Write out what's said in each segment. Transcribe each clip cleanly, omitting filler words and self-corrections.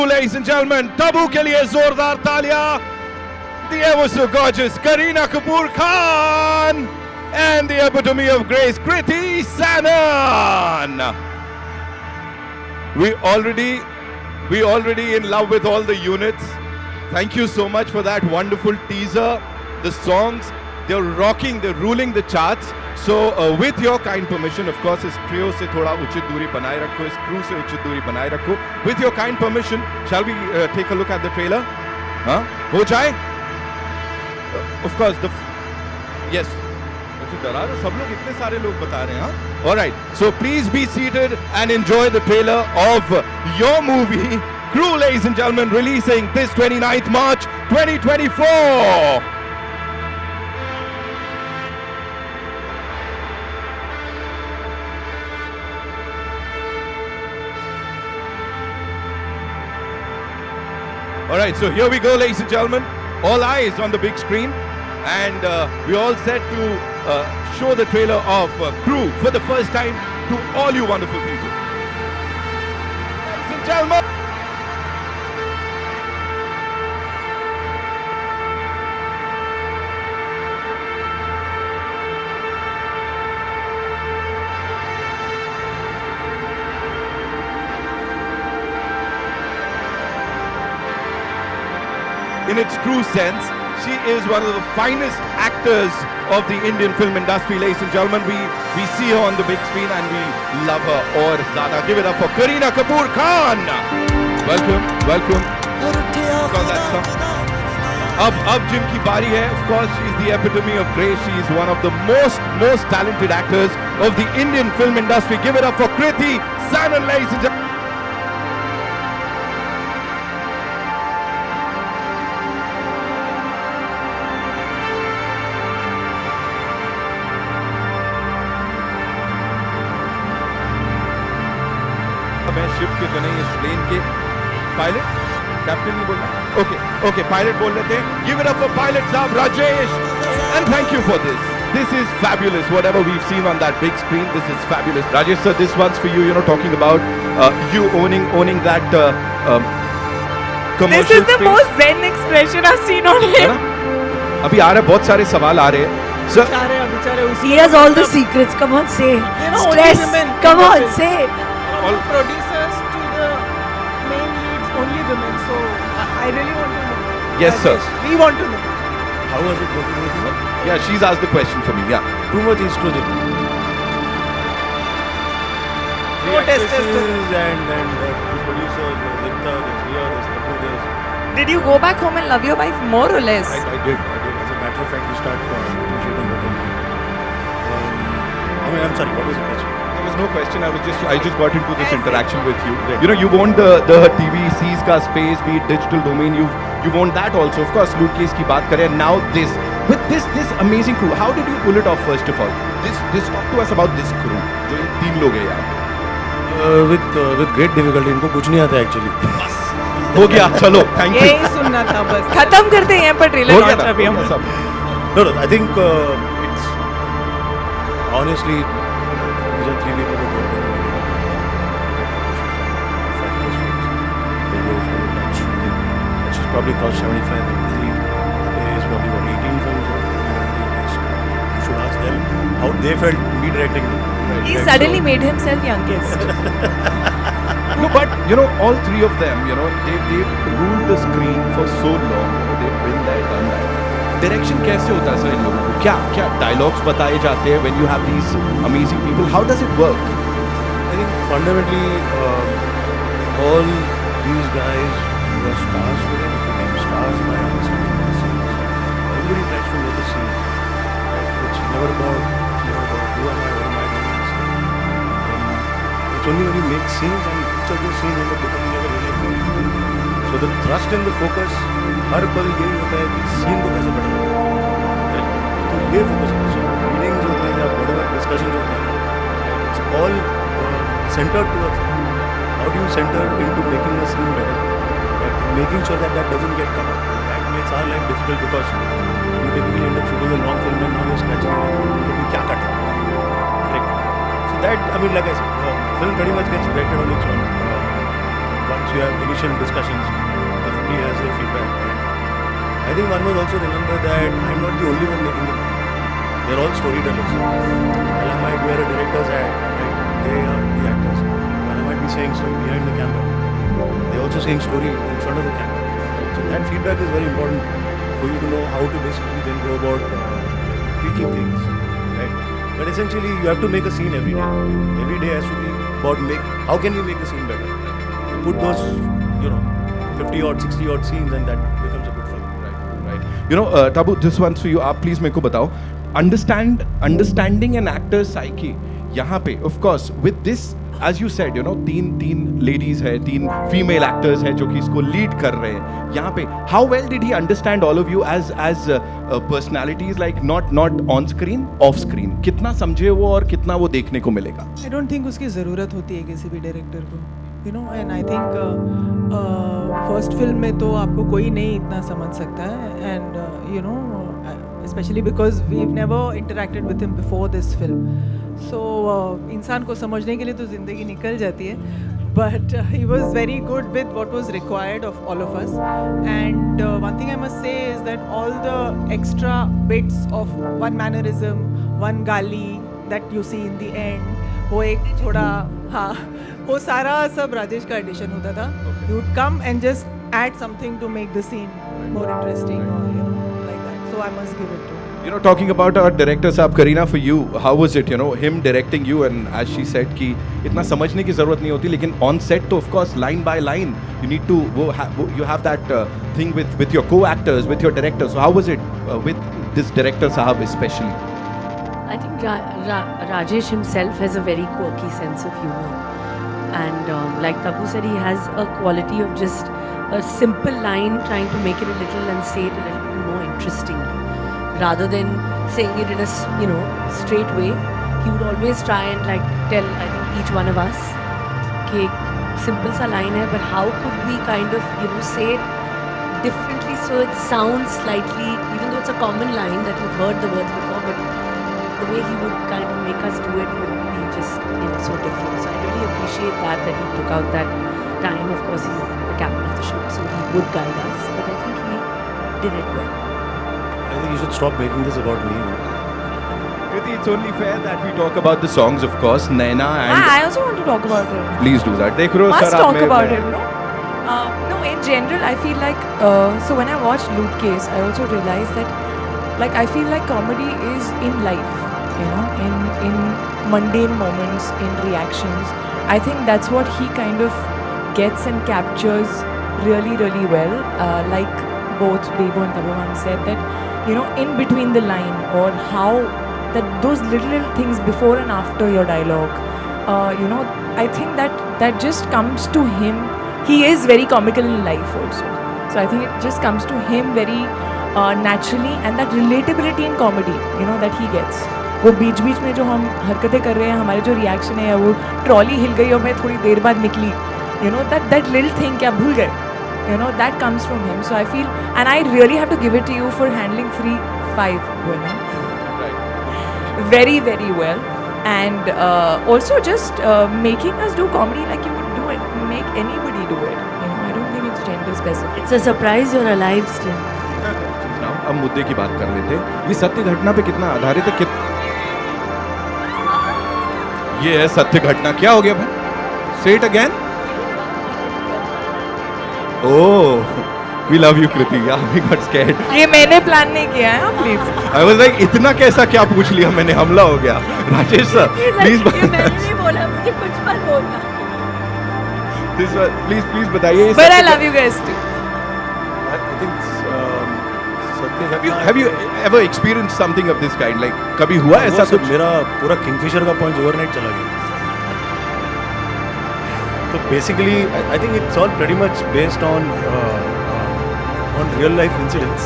Ladies and gentlemen, Tabu के लिए जोरदार तालियां. The ever so gorgeous Kareena Kapoor Khan and the epitome of grace, Kriti Sanon. We already in love with all the units. Thank you so much for that wonderful teaser. The songs, they're rocking, they're ruling the charts. So with your kind permission, of course, इस trio से थोड़ा उचित दूरी बनाए रखो, इस crew से उचित दूरी बनाए रखो. With your kind permission, shall we take a look at the trailer? हाँ, हो जाए? Of course, yes. डरा रहे सब लोग, इतने सारे लोग बता रहे हैं, हाँ? All right. So please be seated and enjoy the trailer of your movie, Crew, ladies and gentlemen, releasing this 29th March 2024. All right, so here we go, ladies and gentlemen. All eyes on the big screen, and we're all set to show the trailer of Crew for the first time to all you wonderful people. Ladies and gentlemen. In its true sense, she is one of the finest actors of the Indian film industry, ladies and gentlemen. We see her on the big screen and we love her और ज़्यादा. Give it up for Kareena Kapoor Khan. Welcome. अब जिनकी बारी है, of course, she is the epitome of grace. She is one of the most talented actors of the Indian film industry. Give it up for Kriti Sanon, ladies and gentlemen. मैं ship के तो नहीं, इस plane के pilot, captain नहीं बोलना. Okay pilot बोल लेते हैं. Give it up for pilot साहब Rajesh, and thank you for this. This is fabulous. Whatever we've seen on that big screen, this is fabulous. Rajesh sir, this one's for you. You know, talking about you owning that commercial. This is the space. most zen expression I've seen on him. अभी आ रहे, बहुत सारे सवाल आ रहे हैं. Sir, he has all the secrets. Come on, say. Stress. Come on, say. All producers to the main leads, only women. So I really want to know. Yes, sir. We want to know. How was it working with you? Yeah, she's asked the question for me. Yeah. Too much estrogen. No testosterone. And the producers, there's Vikta, there's Riya, there's Kapoor, there's... Did you go back home and love your wife more or less? I did. As a matter of fact, you start appreciating women. I'm sorry, what was the question? There was no question. I just got into this interaction with you. You know, you've owned the TVCs का space, be it digital domain. You've owned that also. Of course, Suitcase की बात करें. Now this amazing crew. How did you pull it off? First of all, talk to us about this crew. जो ये 3 लोग हैं यहाँ. With great difficulty. इनको कुछ नहीं आता actually. हो गया, चलो, thank you. यही सुनना था बस. खत्म करते हैं यहाँ पर ट्रेलर लॉन्च अभी हम. No, I think it's honestly these are 3 people who don't know she's probably crossed 75 and Kriti is probably what 18 films or you should ask them how they felt me directing them. He suddenly made himself youngest. No, but you know, all 3 of them, you know, they've ruled the screen for so long. You know, they've been there, done that. Direction कैसे होता है sir इन लोगों को? क्या dialogues बताए जाते हैं when you have these amazing people? How does it work? I think fundamentally all these guys who are stars today became stars by understanding what the scene is. Everybody tries to know the scene. It's never about who am I, what am I doing in the scene. It's only when you make scenes and each of those scenes end up becoming like a really important film. So the thrust and the focus हर पल यही होता है कि scene को कैसे better बनाया. तो ये फोकस है. सो मीटिंग्स होते हैं या whatever discussions होते हैं. It's all centered towards how do you center into making a scene better, making sure that doesn't get cut out. And that makes our life difficult because you typically end up shooting a long film and now you're scratching everything कि क्या cut है. Correct. So that, I mean, like I said, film pretty much gets directed on its own. Once So you have initial discussions. Everybody has their feedback. And I think one must also remember that I'm not the only one making the movie. They're all storytellers. While I might wear a director's hat, right? They are the actors. While I might be saying story behind the camera, they're also saying story in front of the camera. Right? So that feedback is very important for you to know how to basically then go about tweaking things. Right? But essentially, you have to make a scene every day. Every day has to be about how can we make the scene better? You put those, 50 odd, 60 odd scenes, and that becomes a good film. Right. You know, Tabu, this one's for you. आप please मेरे को बताओ. Understanding an actor's psyche. यहाँ पे, of course, with this, as you said, तीन ladies है, तीन female actors है जो कि इसको lead कर रहे हैं. यहाँ पे, how well did he understand all of you as personalities, like not on screen, off screen? कितना समझे वो और कितना वो देखने को मिलेगा? I don't think उसकी ज़रूरत होती है किसी भी डायरेक्टर को. And I think first film में तो आपको कोई नहीं इतना समझ सकता है, and especially because we've never interacted with him before this film. So इंसान को समझने के लिए तो ज़िंदगी निकल जाती है, but he was very good with what was required of all of us. And one thing I must say is that all the extra bits of one mannerism, one gali that you see in the end, वो एक थोड़ा वो सारा सब राजेश का addition होता था. He would come and just add something to make the scene more interesting, or like that. So I must give it to him. Talking about our director साहब, Kareena, for you, how was it, him directing you? And as she said कि इतना समझने की ज़रूरत नहीं होती, लेकिन on set तो of course line by line you need to you have that thing with your co-actors, with your director. So how was it with this director साहब especially? I think Rajesh himself has a very quirky sense of humor. And like Tabu said, he has a quality of just a simple line trying to make it a little and say it a little more interestingly. Rather than saying it in a straight way, he would always try and like tell, I think, each one of us कि एक simple सा line है, but how could we kind of say it differently so it sounds slightly, even though it's a common line that you've heard the words before, but the way he would kind of make us do it would be just so different. So I really appreciate that he took out that time. Of course, he's the captain of the ship, so he would guide us, but I think he did it well. I think you should stop making this about me. Kriti, it's only fair that we talk about the songs, of course. Naina and I also want to talk about him. Please do that. देख रहे हो Must sir, talk आप about में- him, no? No, in general, I feel like so when I watched Loot Case, I also realized that I feel like comedy is in life, in mundane moments, in reactions. I think that's what he kind of gets and captures really, really well. Like both Bebo and Tabavan said that, in between the line, or how that those little things before and after your dialogue, I think that just comes to him. He is very comical in life also. So I think it just comes to him very naturally, and that relatability in comedy, that he gets. वो बीच में जो हम हरकतें कर रहे हैं, हमारे जो रिएक्शन है, वो ट्रॉली हिल गई और मैं थोड़ी देर बाद निकली, that little thing क्या भूल गए, that comes from him. So I feel, and I really have to give it to you for handling 3-5 women very, very well, and also just making us do comedy like you would do it, make anybody do it. I don't think it's gender specific. It's a surprise you're alive still. Now, अब मुद्दे की बात कर लेते हैं. ये सत्य घटना पे कितना आधारित है? ये है सत्य घटना. क्या हो गया भाई? Say it again. Oh, we love you, Kriti. Yeah, we got scared. ये मैंने प्लान नहीं किया है, प्लीज. I was like, इतना कैसा क्या पूछ लिया मैंने, हमला हो गया. राजेश सर, प्लीज मैंने नहीं बोला, मुझे कुछ मत बोलना. प्लीज बताइए. But I love you guys too. I think Have you ever experienced something of this kind? Like कभी हुआ ऐसा सब कुछ? मेरा पूरा किंगफिशर का पॉइंट ओवरनाइट चला गया. तो basically I think it's all pretty much based on real life incidents.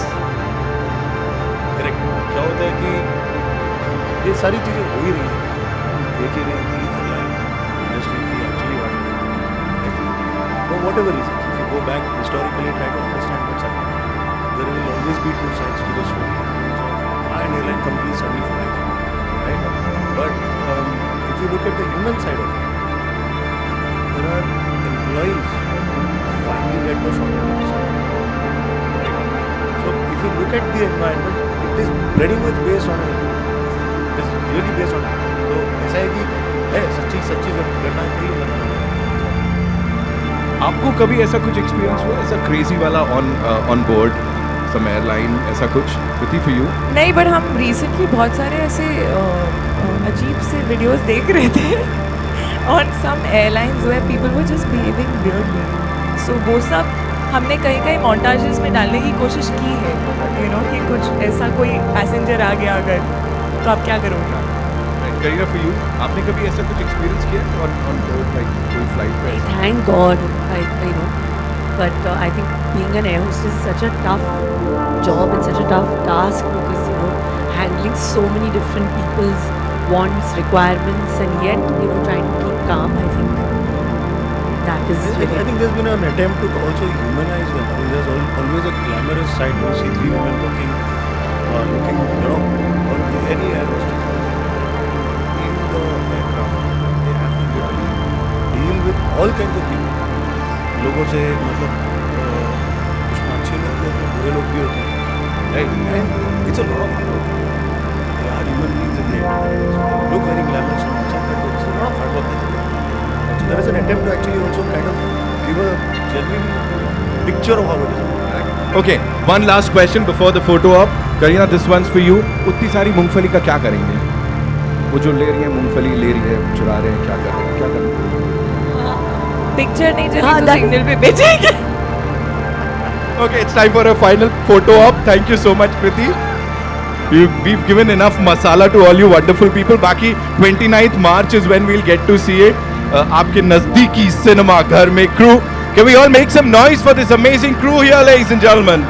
Correct. क्या होता है कि ये सारी चीज़ें हो ही रही हैं, हम देख ही रहे हैं कि ऑनलाइन इंडस्ट्री की actually for whatever reason, if you go back historically try to understand what's happening, there will always be two sides to the story. And airline companies suddenly falling, right? But if you look at the human side of it, there are employees employees finally get those shortages. Right? So if you look at the environment, it is pretty much based on an environment. It is really based on an environment. तो ऐसा है कि सच्ची सच्ची घटना थी मतलब आपको कभी ऐसा कुछ एक्सपीरियंस हुआ ऐसा क्रेजी वाला ऑन बोर्ड सम एयरलाइन ऐसा कुछ होती फॉर यू? नहीं, बट हम रिसेंटली बहुत सारे ऐसे अजीब से वीडियोस देख रहे थे on some airlines where people were just behaving weirdly. So वो सब हमने कहीं कहीं मोन्टाजेस में डालने की कोशिश की है, यू नो, कि कुछ ऐसा कोई पैसेंजर आ गया अगर तो आप क्या करोगे. करियर फॉर यू, आपने कभी ऐसा कुछ एक्सपीरियंस किया ऑन बोर्ड लाइक कोई फ्लाइट पे? Thank God, you know. But I think being an air hostess is such a tough job and such a tough task because, you know, handling so many different people's wants, requirements, and yet, you know, trying to keep calm. I think that is I think there's been an attempt to also humanize them. I mean, there's always a glamorous side. You see 3 women looking, you know, or any air hostess in the aircraft. They have to literally deal with all kinds of people. लोगों से मतलब कुछ अच्छे लोग भी होते हैं, बुरे लोग भी होते हैं, right? And it's a lot of work. They are human beings at the end of the day. So they look very glamorous on outside, but it's a lot of hard work that they do. And so there is an attempt to actually also kind of give a genuine picture of how it is. Okay, one last question before the photo op. Kareena, this one's for you. उतनी सारी मूंगफली का क्या करेंगे? वो जो ले रही है मूंगफली ले रही है, चुरा रहे हैं, क्या कर रहे हैं, क्या कर रहे हैं? पिक्चर नहीं चली हाँ, तो that- सिग्नल पे भेजेंगे. Okay, it's time for a final photo op. Thank you so much, Kriti. We've given enough masala to all you wonderful people. बाकी 29th March is when we'll get to see it. आपके नजदीकी cinema घर में crew. Can we all make some noise for this amazing crew here, ladies and gentlemen?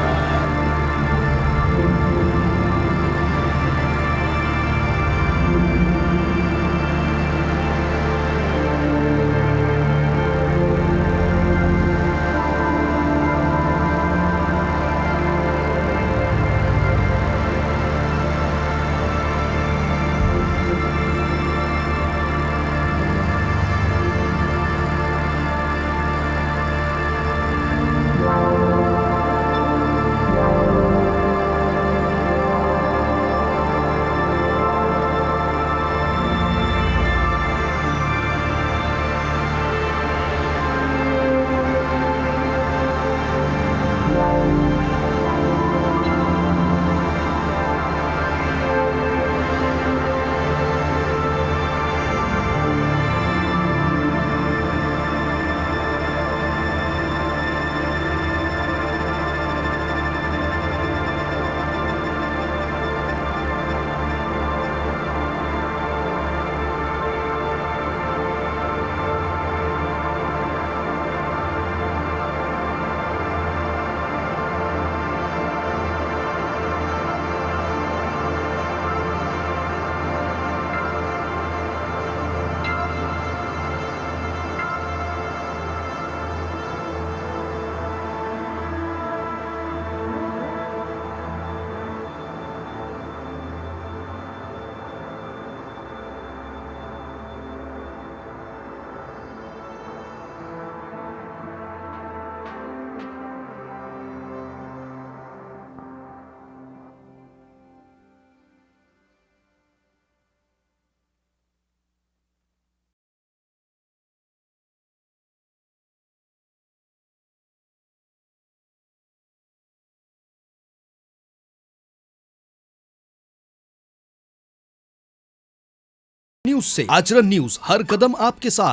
News से आचरण news, हर कदम आपके साथ.